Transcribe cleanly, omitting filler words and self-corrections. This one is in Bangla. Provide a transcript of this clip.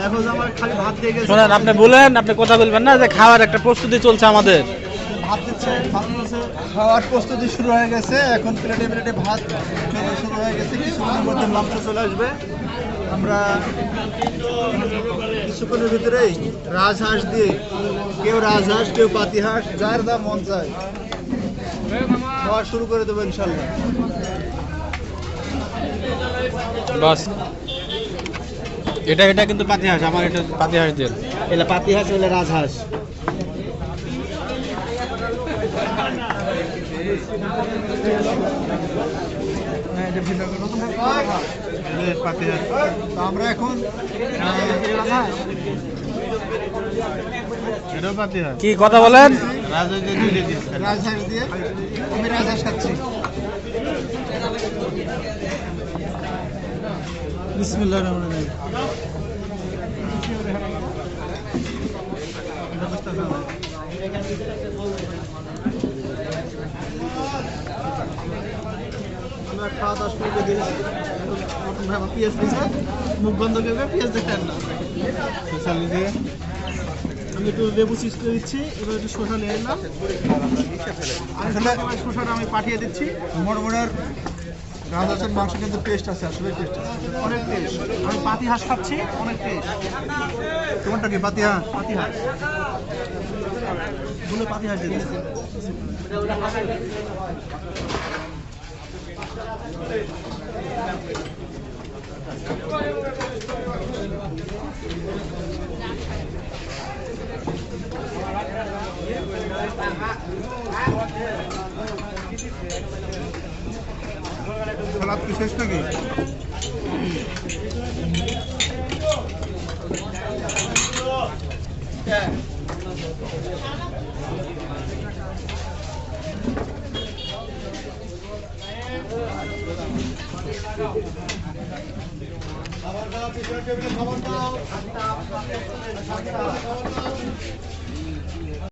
দেখো যে আমার খালি ভাত দিয়ে গেছে। শোনেন, আপনি বলেন, আপনি কথা বলবেন না যে খাওয়ার একটা প্রস্তুতি চলছে আমাদের। ভাত দিচ্ছে, ভাত দিচ্ছে, খাওয়ার প্রস্তুতি শুরু হয়ে গেছে। এখন প্লেটে প্লেটে ভাত শুরু হয়ে গেছে। কিছুক্ষণের মধ্যে মাংস চলে আসবে। আমরা কিছুক্ষণের ভিতরেই রাজহাঁস দিয়ে, কেউ রাজহাঁস, কেউ পাতিহাঁস, যার যা মন চায় খাওয়া শুরু করে দেবো ইনশাল্লাহ। বাস, এটা কিন্তু পাতিহাঁস, আমার এটা পাতিহাঁস দেন। এটা পাতিহাঁস, এটা রাজহাঁস। আমরা এখন কি কথা বলেন? রাজহাঁস দিয়ে, আমি রাজহাঁস খাচ্ছি। বিসমিল্লাহির রহমানির রহিম। আমরা খাওয়া 10 মিনিট দিয়েছি। নতুন ভাই পেঁয়াজ দিয়েছে, মুখ বন্ধ করে পেঁয়াজ দেখেন না। আমি একটু লেবু চিজ করে দিচ্ছি। এবার একটু শসা নিয়ে এলাম। আসলে শসাটা আমি পাঠিয়ে দিচ্ছি। মোড়মোড়ার রাজহাঁসের মাংস কিন্তু টেস্ট আছে, আসলে টেস্ট আছে, অনেক টেস্ট। আমি পাতিহাঁস খাচ্ছি, অনেক টেস্ট। তোমারটা কি পাতিহাঁস? পাতিহাঁস বলে পাতিহাঁস দিয়ে দিচ্ছি। সালাদ কি শেষ নাকি? খাবার দাও, খাবার দাও।